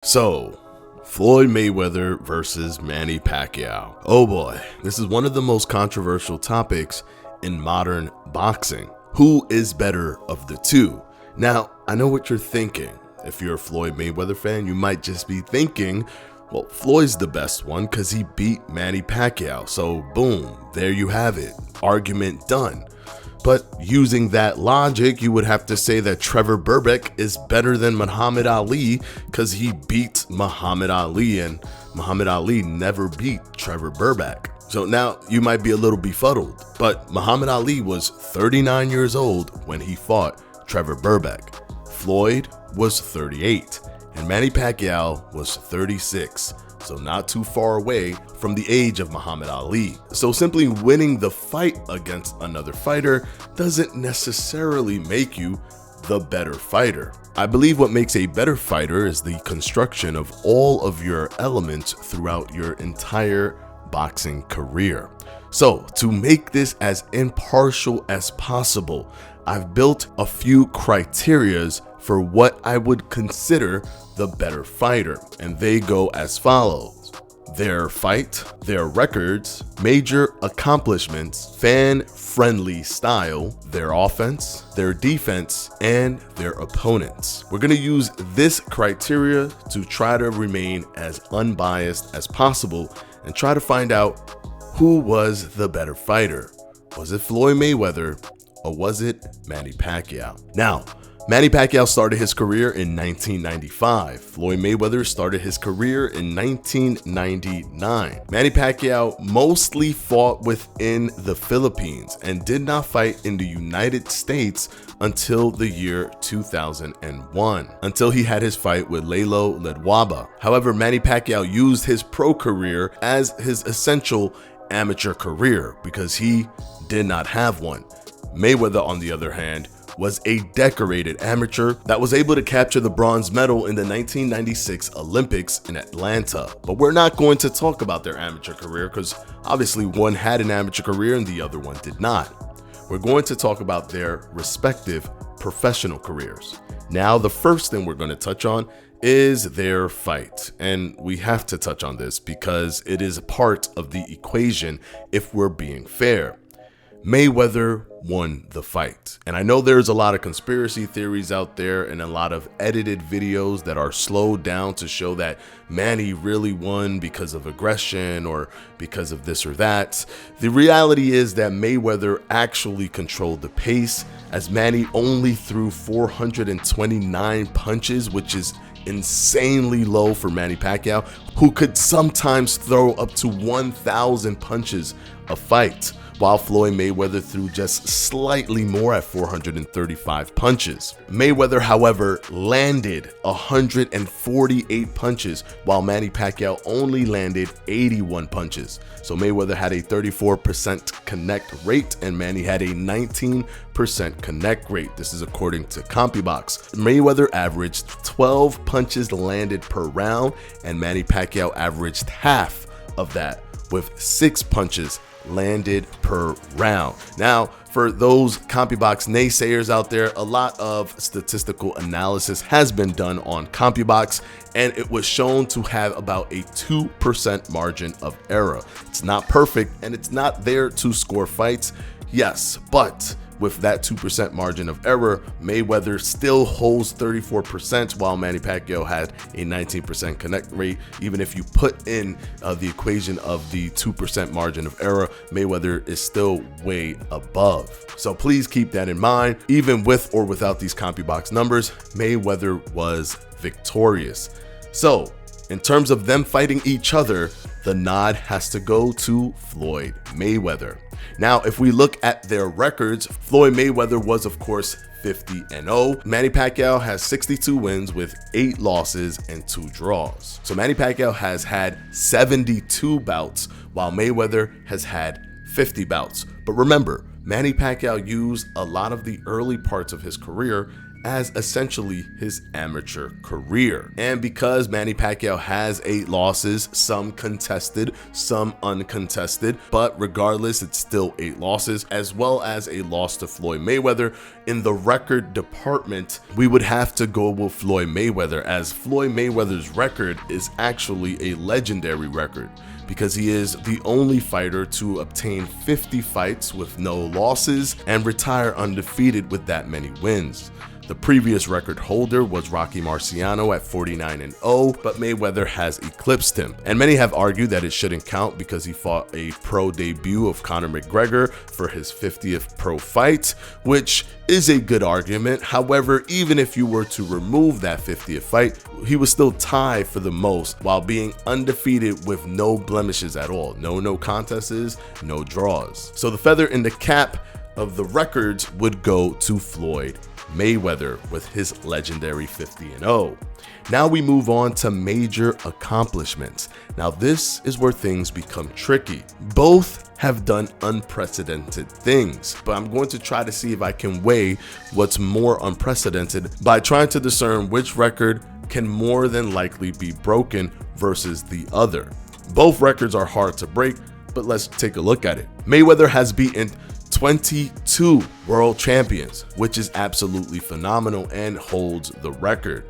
So, Floyd Mayweather versus Manny Pacquiao. Oh boy, this is one of the most controversial topics in modern boxing. Who is better of the two? Now, I know what you're thinking. If you're a Floyd Mayweather fan, you might just be thinking, well, Floyd's the best one because he beat Manny Pacquiao. So boom, there you have it. Argument done. But using that logic, you would have to say that Trevor Berbick is better than Muhammad Ali because he beat Muhammad Ali, and Muhammad Ali never beat Trevor Berbick. So now you might be a little befuddled, but Muhammad Ali was 39 years old when he fought Trevor Berbick. Floyd was 38, and Manny Pacquiao was 36. So not too far away from the age of Muhammad Ali. So simply winning the fight against another fighter doesn't necessarily make you the better fighter. I believe what makes a better fighter is the construction of all of your elements throughout your entire boxing career. So to make this as impartial as possible, I've built a few criterias for what I would consider the better fighter, and they go as follows: their fight, their records, major accomplishments, fan-friendly style, their offense, their defense, and their opponents. We're going to use this criteria to try to remain as unbiased as possible and try to find out who was the better fighter. Was it Floyd Mayweather or was it Manny Pacquiao? Now, Manny Pacquiao started his career in 1995. Floyd Mayweather started his career in 1999. Manny Pacquiao mostly fought within the Philippines and did not fight in the United States until the year 2001, until he had his fight with Lalo Ledwaba. However, Manny Pacquiao used his pro career as his essential amateur career because he did not have one. Mayweather, on the other hand, was a decorated amateur that was able to capture the bronze medal in the 1996 Olympics in Atlanta. But we're not going to talk about their amateur career because obviously one had an amateur career and the other one did not. We're going to talk about their respective professional careers. Now, the first thing we're going to touch on is their fight. And we have to touch on this because it is part of the equation if we're being fair. Mayweather won the fight. And I know there's a lot of conspiracy theories out there and a lot of edited videos that are slowed down to show that Manny really won because of aggression or because of this or that. The reality is that Mayweather actually controlled the pace, as Manny only threw 429 punches, which is insanely low for Manny Pacquiao, who could sometimes throw up to 1,000 punches a fight, while Floyd Mayweather threw just slightly more at 435 punches. Mayweather, however, landed 148 punches, while Manny Pacquiao only landed 81 punches. So Mayweather had a 34% connect rate and Manny had a 19% connect rate. This is according to CompuBox. Mayweather averaged 12 punches landed per round, and Manny Pacquiao averaged half of that, with 6 punches landed per round. Now, for those CompuBox naysayers out there, a lot of statistical analysis has been done on CompuBox, and it was shown to have about a 2% margin of error. It's not perfect, and it's not there to score fights, yes, but with that 2% margin of error, Mayweather still holds 34%, while Manny Pacquiao had a 19% connect rate. Even if you put in the equation of the 2% margin of error, Mayweather is still way above. So please keep that in mind. Even with or without these CompuBox numbers, Mayweather was victorious. So in terms of them fighting each other, the nod has to go to Floyd Mayweather. Now, if we look at their records, Floyd Mayweather was, of course, 50-0. Manny Pacquiao has 62 wins with 8 losses and 2 draws. So Manny Pacquiao has had 72 bouts, while Mayweather has had 50 bouts. But remember, Manny Pacquiao used a lot of the early parts of his career as essentially his amateur career. And because Manny Pacquiao has 8 losses, some contested, some uncontested, but regardless, it's still 8 losses, as well as a loss to Floyd Mayweather. In the record department, we would have to go with Floyd Mayweather, as Floyd Mayweather's record is actually a legendary record, because he is the only fighter to obtain 50 fights with no losses and retire undefeated with that many wins. The previous record holder was Rocky Marciano at 49-0, but Mayweather has eclipsed him. And many have argued that it shouldn't count because he fought a pro debut of Conor McGregor for his 50th pro fight, which is a good argument. However, even if you were to remove that 50th fight, he was still tied for the most while being undefeated with no blemishes at all. No contests, no draws. So the feather in the cap of the records would go to Floyd Mayweather with his legendary 50-0. Now we move on to major accomplishments. Now this is where things become tricky. Both have done unprecedented things, but I'm going to try to see if I can weigh what's more unprecedented by trying to discern which record can more than likely be broken versus the other. Both records are hard to break, but let's take a look at it. Mayweather has beaten 22 world champions, which is absolutely phenomenal and holds the record.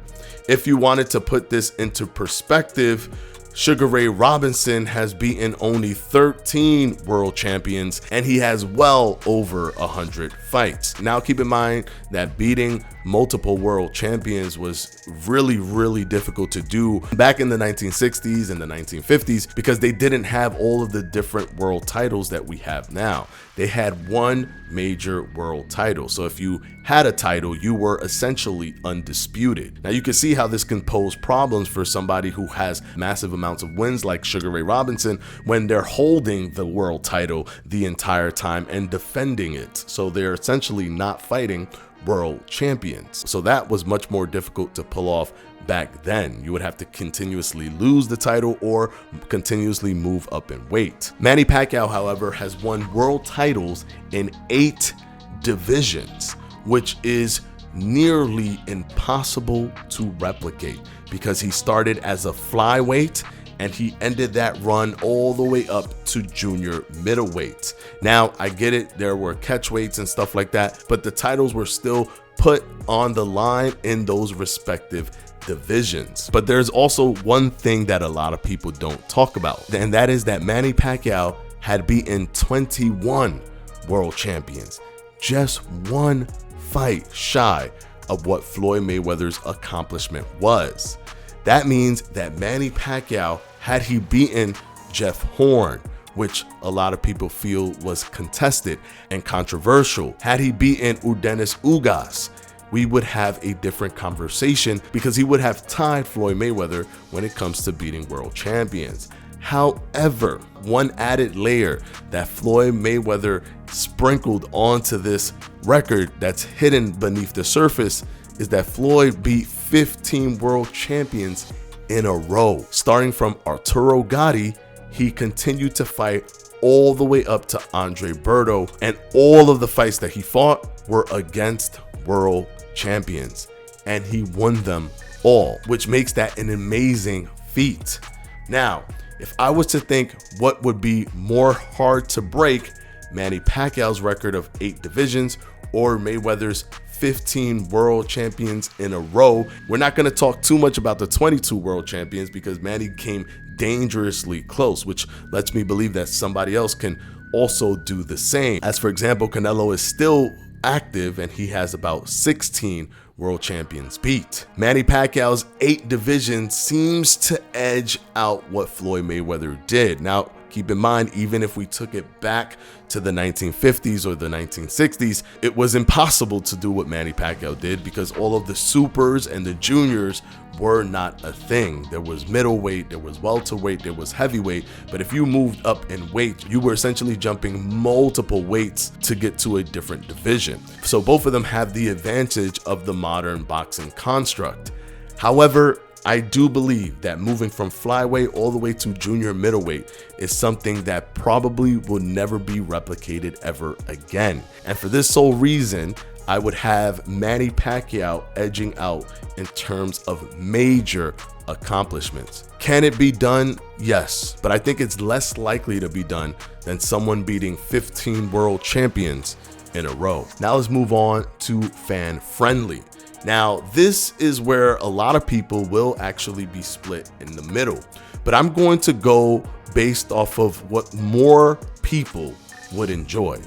If you wanted to put this into perspective, Sugar Ray Robinson has beaten only 13 world champions and he has well over 100 fights. Now keep in mind that beating multiple world champions was really difficult to do back in the 1960s and the 1950s because they didn't have all of the different world titles that we have now. They had one major world title. So if you had a title, you were essentially undisputed. Now you can see how this can pose problems for somebody who has massive amounts of wins like Sugar Ray Robinson when they're holding the world title the entire time and defending it. So they're essentially not fighting world champions. So that was much more difficult to pull off back then. You would have to continuously lose the title or continuously move up in weight. Manny Pacquiao, however, has won world titles in 8 divisions, which is nearly impossible to replicate because he started as a flyweight and he ended that run all the way up to junior middleweight. Now, I get it, there were catchweights and stuff like that, but the titles were still put on the line in those respective divisions. But there's also one thing that a lot of people don't talk about, and that is that Manny Pacquiao had beaten 21 world champions, just one fight shy of what Floyd Mayweather's accomplishment was. That means that Manny Pacquiao, had he beaten Jeff Horn, which a lot of people feel was contested and controversial, had he beaten Urdenis Ugas, we would have a different conversation because he would have tied Floyd Mayweather when it comes to beating world champions. However, one added layer that Floyd Mayweather sprinkled onto this record that's hidden beneath the surface is that Floyd beat 15 world champions in a row. Starting from Arturo Gatti, he continued to fight all the way up to Andre Berto, and all of the fights that he fought were against world champions, and he won them all, which makes that an amazing feat. Now, if I was to think what would be more hard to break, Manny Pacquiao's record of 8 divisions or Mayweather's 15 world champions in a row. We're not going to talk too much about the 22 world champions because Manny came dangerously close, which lets me believe that somebody else can also do the same. As for example, Canelo is still active and he has about 16 world champions beat. Manny Pacquiao's 8 divisions seems to edge out what Floyd Mayweather did. Now, keep in mind, even if we took it back to the 1950s or the 1960s, it was impossible to do what Manny Pacquiao did because all of the supers and the juniors were not a thing. There was middleweight, there was welterweight, there was heavyweight, but if you moved up in weight, you were essentially jumping multiple weights to get to a different division. So both of them have the advantage of the modern boxing construct. However, I do believe that moving from flyweight all the way to junior middleweight is something that probably will never be replicated ever again. And for this sole reason, I would have Manny Pacquiao edging out in terms of major accomplishments. Can it be done? Yes, but I think it's less likely to be done than someone beating 15 world champions in a row. Now let's move on to fan friendly. Now, this is where a lot of people will actually be split in the middle, but I'm going to go based off of what more people would enjoy.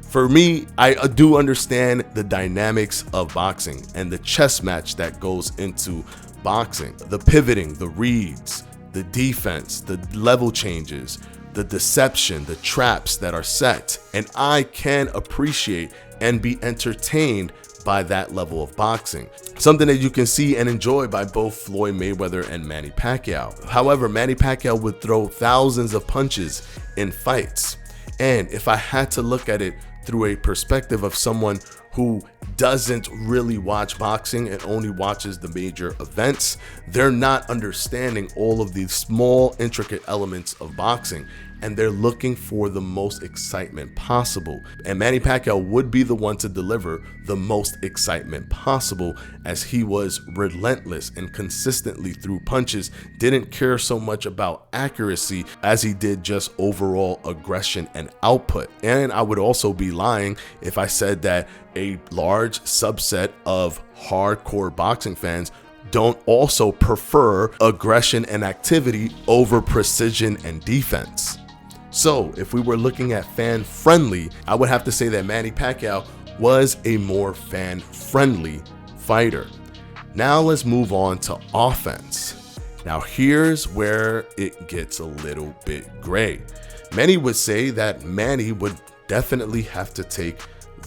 For me, I do understand the dynamics of boxing and the chess match that goes into boxing. The pivoting, the reads, the defense, the level changes, the deception, the traps that are set. And I can appreciate and be entertained by that level of boxing. Something that you can see and enjoy by both Floyd Mayweather and Manny Pacquiao. However, Manny Pacquiao would throw thousands of punches in fights. And if I had to look at it through a perspective of someone who doesn't really watch boxing and only watches the major events, they're not understanding all of these small, intricate elements of boxing, and they're looking for the most excitement possible. And Manny Pacquiao would be the one to deliver the most excitement possible, as he was relentless and consistently threw punches, didn't care so much about accuracy as he did just overall aggression and output. And I would also be lying if I said that a large subset of hardcore boxing fans don't also prefer aggression and activity over precision and defense. So if we were looking at fan friendly, I would have to say that Manny Pacquiao was a more fan friendly fighter. Now let's move on to offense. Now here's where it gets a little bit gray. Many would say that Manny would definitely have to take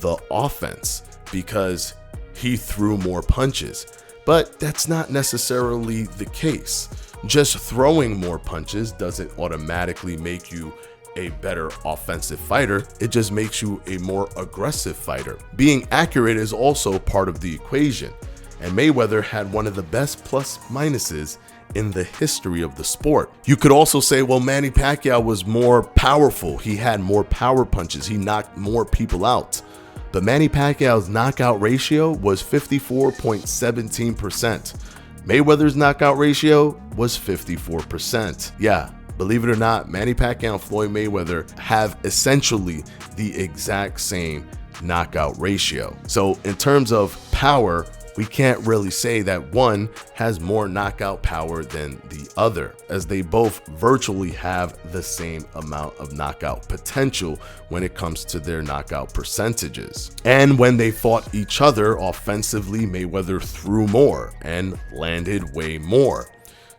the offense because he threw more punches, but that's not necessarily the case. Just throwing more punches doesn't automatically make you a better offensive fighter. It just makes you a more aggressive fighter. Being accurate is also part of the equation, and Mayweather had one of the best plus minuses in the history of the sport. You could also say, well, Manny Pacquiao was more powerful. He had more power punches. He knocked more people out. But Manny Pacquiao's knockout ratio was 54.17%. Mayweather's knockout ratio was 54%. Yeah, believe it or not, Manny Pacquiao and Floyd Mayweather have essentially the exact same knockout ratio. So in terms of power, we can't really say that one has more knockout power than the other, as they both virtually have the same amount of knockout potential when it comes to their knockout percentages. And when they fought each other offensively, Mayweather threw more and landed way more.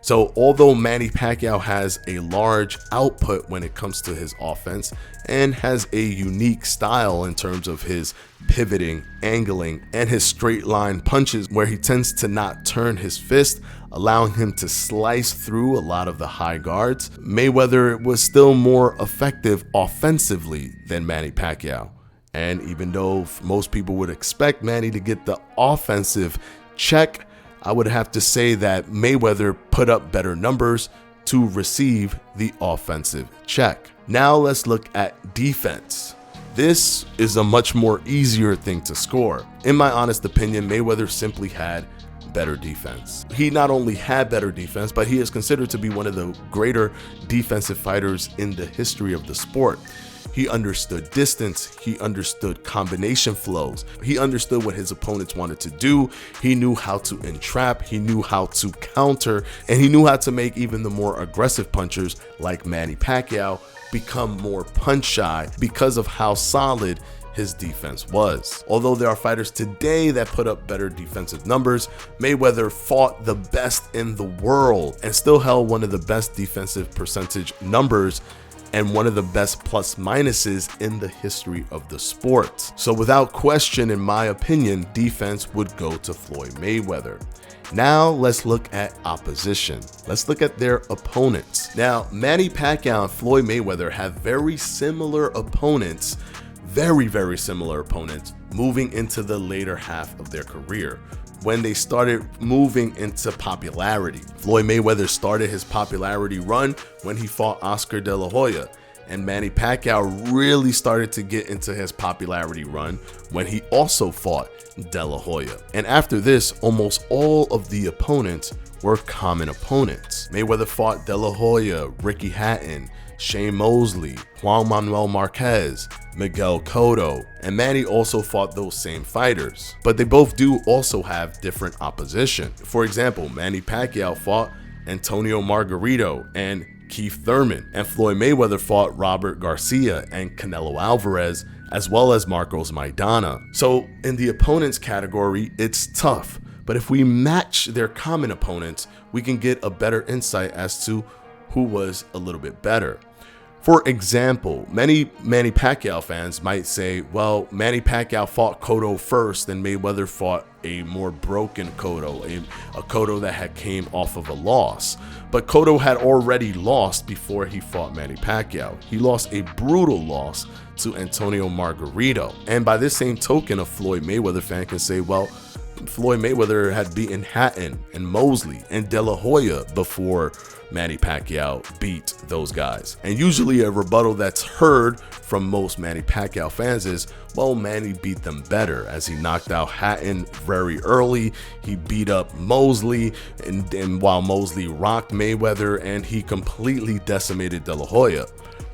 So although Manny Pacquiao has a large output when it comes to his offense and has a unique style in terms of his pivoting, angling, and his straight line punches, where he tends to not turn his fist, allowing him to slice through a lot of the high guards, Mayweather was still more effective offensively than Manny Pacquiao. And even though most people would expect Manny to get the offensive check, I would have to say that Mayweather put up better numbers to receive the offensive check. Now let's look at defense. This is a much more easier thing to score. In my honest opinion, Mayweather simply had better defense. He not only had better defense, but he is considered to be one of the greater defensive fighters in the history of the sport. He understood distance, he understood combination flows, he understood what his opponents wanted to do, he knew how to entrap, he knew how to counter, and he knew how to make even the more aggressive punchers like Manny Pacquiao become more punch shy because of how solid his defense was. Although there are fighters today that put up better defensive numbers, Mayweather fought the best in the world and still held one of the best defensive percentage numbers and one of the best plus minuses in the history of the sport. So without question, in my opinion, defense would go to Floyd Mayweather. Now let's look at opposition. Let's look at their opponents. Now, Manny Pacquiao and Floyd Mayweather have very similar opponents, very similar opponents moving into the later half of their career, when they started moving into popularity. Floyd Mayweather started his popularity run when he fought Oscar De La Hoya, And Manny Pacquiao really started to get into his popularity run when he also fought De La Hoya. And after this, almost all of the opponents were common opponents. Mayweather fought De La Hoya, Ricky Hatton, Shane Mosley, Juan Manuel Marquez, Miguel Cotto, and Manny also fought those same fighters. But they both do also have different opposition. For example, Manny Pacquiao fought Antonio Margarito and Keith Thurman, and Floyd Mayweather fought Robert Garcia and Canelo Alvarez, as well as Marcos Maidana. So in the opponents category, it's tough. But if we match their common opponents, we can get a better insight as to who was a little bit better. For example, many Manny Pacquiao fans might say, well, Manny Pacquiao fought Cotto first, and Mayweather fought a more broken Cotto, a Cotto that had came off of a loss. But Cotto had already lost before he fought Manny Pacquiao. He lost a brutal loss to Antonio Margarito. And by this same token, a Floyd Mayweather fan can say, well, Floyd Mayweather had beaten Hatton and Mosley and De La Hoya before Manny Pacquiao beat those guys. And usually a rebuttal that's heard from most Manny Pacquiao fans is, well, Manny beat them better, as he knocked out Hatton very early, he beat up Mosley, and while Mosley rocked Mayweather, and he completely decimated De La Hoya.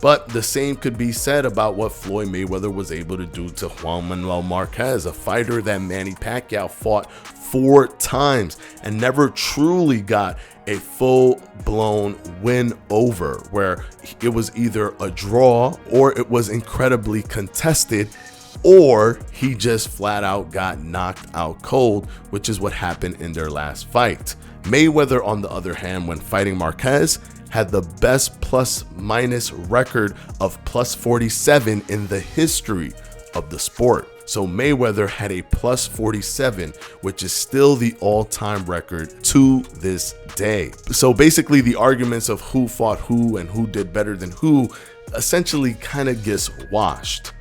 But the same could be said about what Floyd Mayweather was able to do to Juan Manuel Marquez, a fighter that Manny Pacquiao fought 4 times and never truly got a full-blown win over, where it was either a draw or it was incredibly contested, or he just flat out got knocked out cold, which is what happened in their last fight. Mayweather, on the other hand, when fighting Marquez, had the best plus-minus record of plus 47 in the history of the sport. So Mayweather had a plus 47, which is still the all-time record to this day. So basically the arguments of who fought who and who did better than who essentially kind of gets washed.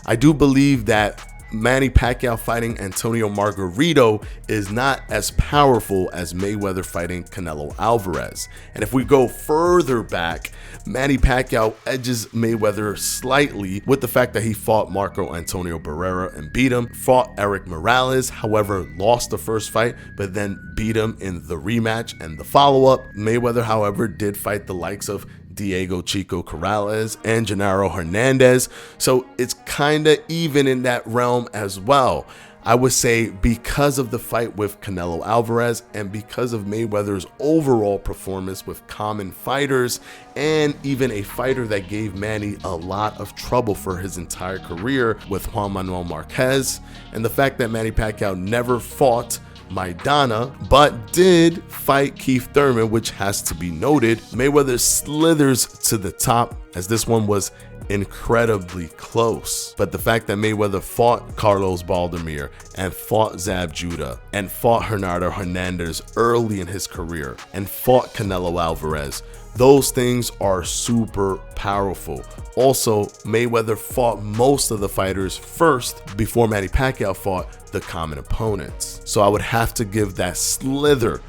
I do believe that Manny Pacquiao fighting Antonio Margarito is not as powerful as Mayweather fighting Canelo Alvarez. And if we go further back, Manny Pacquiao edges Mayweather slightly with the fact that he fought Marco Antonio Barrera and beat him, fought Eric Morales, however lost the first fight, but then beat him in the rematch and the follow-up. Mayweather, however, did fight the likes of Diego Chico Corrales and Genaro Hernandez, so it's kind of even in that realm as well. I would say because of the fight with Canelo Alvarez and because of Mayweather's overall performance with common fighters, and even a fighter that gave Manny a lot of trouble for his entire career with Juan Manuel Marquez, and the fact that Manny Pacquiao never fought Maidana, but did fight Keith Thurman, which has to be noted. Mayweather slithers to the top, as this one was incredibly close. But the fact that Mayweather fought Carlos Baldomir and fought Zab Judah and fought Genaro Hernandez early in his career and fought Canelo Alvarez, those things are super powerful. Also, Mayweather fought most of the fighters first before Manny Pacquiao fought the common opponents. So I would have to give that slither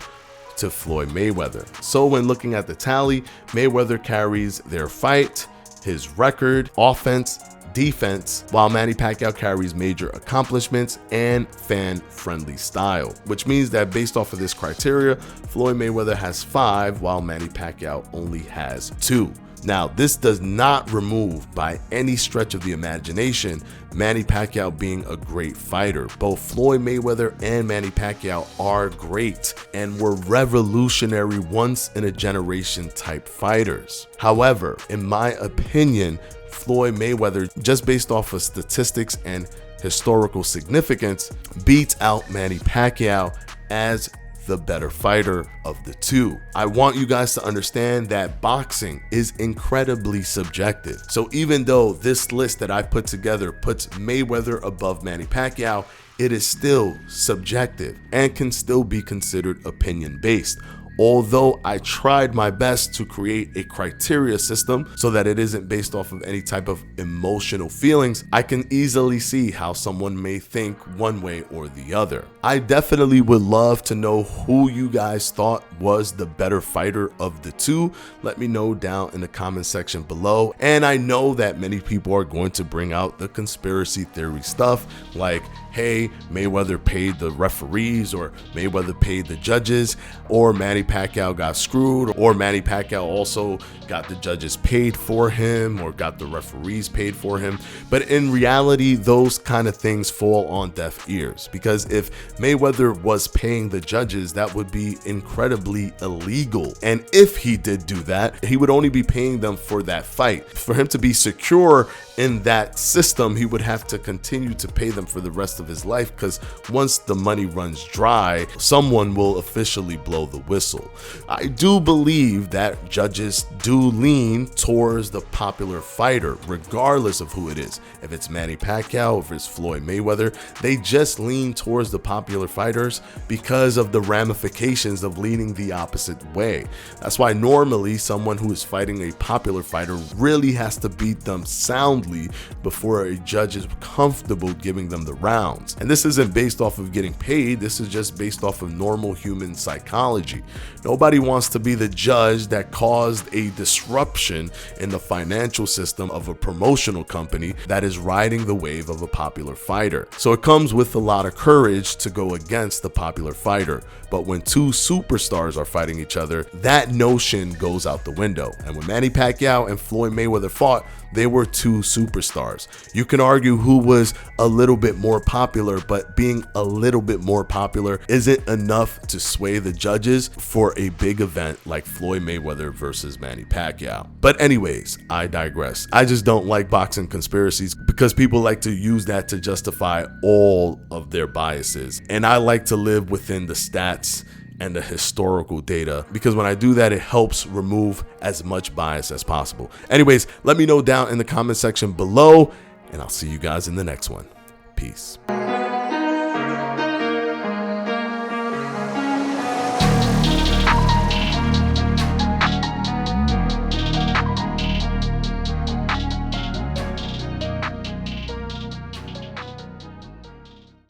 to Floyd Mayweather. So when looking at the tally, Mayweather carries their fight, his record, offense, defense, while Manny Pacquiao carries major accomplishments and fan-friendly style, which means that based off of this criteria, Floyd Mayweather has 5 while Manny Pacquiao only has 2. Now, this does not remove by any stretch of the imagination Manny Pacquiao being a great fighter. Both Floyd Mayweather and Manny Pacquiao are great and were revolutionary once-in-a-generation type fighters. However, in my opinion, Floyd Mayweather, just based off of statistics and historical significance, beats out Manny Pacquiao as the better fighter of the two. I want you guys to understand that boxing is incredibly subjective. So even though this list that I put together puts Mayweather above Manny Pacquiao, it is still subjective and can still be considered opinion based. Although I tried my best to create a criteria system so that it isn't based off of any type of emotional feelings, I can easily see how someone may think one way or the other. I definitely would love to know who you guys thought was the better fighter of the two. Let me know down in the comment section below. And I know that many people are going to bring out the conspiracy theory stuff like, hey, Mayweather paid the referees, or Mayweather paid the judges, or Manny Pacquiao got screwed, or Manny Pacquiao also got the judges paid for him or got the referees paid for him. But in reality, those kind of things fall on deaf ears, because if Mayweather was paying the judges, that would be incredibly illegal. And if he did do that, he would only be paying them for that fight. For him to be secure in that system, he would have to continue to pay them for the rest of his life, because once the money runs dry, someone will officially blow the whistle. I do believe that judges do lean towards the popular fighter, regardless of who it is. If it's Manny Pacquiao, if it's Floyd Mayweather, they just lean towards the popular fighters because of the ramifications of leaning the opposite way. That's why normally someone who is fighting a popular fighter really has to beat them soundly before a judge is comfortable giving them the rounds. And this isn't based off of getting paid, this is just based off of normal human psychology. Nobody wants to be the judge that caused a disruption in the financial system of a promotional company that is riding the wave of a popular fighter. So it comes with a lot of courage to go against the popular fighter. But when two superstars are fighting each other, that notion goes out the window. And when Manny Pacquiao and Floyd Mayweather fought, they were two superstars. You can argue who was a little bit more popular, but being a little bit more popular isn't enough to sway the judges for a big event like Floyd Mayweather versus Manny Pacquiao. But anyways, I digress. I just don't like boxing conspiracies because people like to use that to justify all of their biases. And I like to live within the stats and the historical data, because when I do that, it helps remove as much bias as possible. Anyways, let me know down in the comment section below, and I'll see you guys in the next one. Peace.